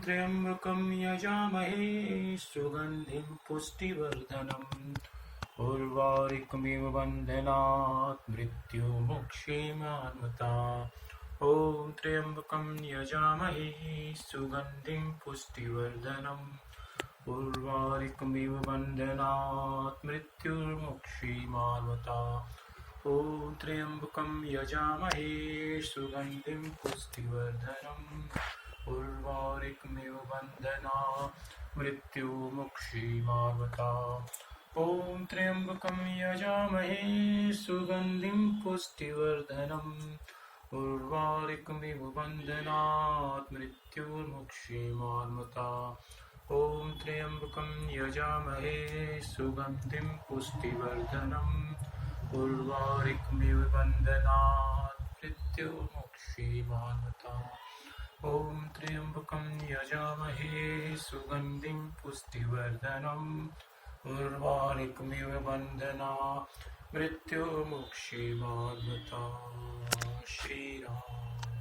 त्र्यम्बकं यजामहे सुगन्धिं पुष्टिवर्धनम् उर्वारुकमिव बन्धनात् मृत्युमुक्षीमामृतात्। ॐ त्र्यम्बकं यजामहे सुगन्धिं पुष्टिवर्धनम् उर्वारुकमिव बन्धनात् मृत्युमुक्षीमामृतात्। ॐ त्र्यम्बकं यजामहे सुगन्धिं पुष्टिवर्धनम् उर्वारुकमिव बन्धनात् मृत्युमुक्षीमामृतात्। ॐ त्र्यम्बकं यजामहे सुगन्धिं पुष्टिवर्धनम् उर्वारुकमिव बन्धनात् मृत्युमुक्षीमामृतात्। ॐ त्र्यम्बकं यजामहे सुगन्धिं पुष्टिवर्धनम् उर्वारुकमिव बन्धनात् मृत्युमुक्षीमामृतात्। ॐ त्र्यम्बकं यजामहे सुगन्धिं पुष्टिवर्धनम् उर्वारुकमिव बन्धनात् मृत्युमुक्षीमामृतात्। श्री राम।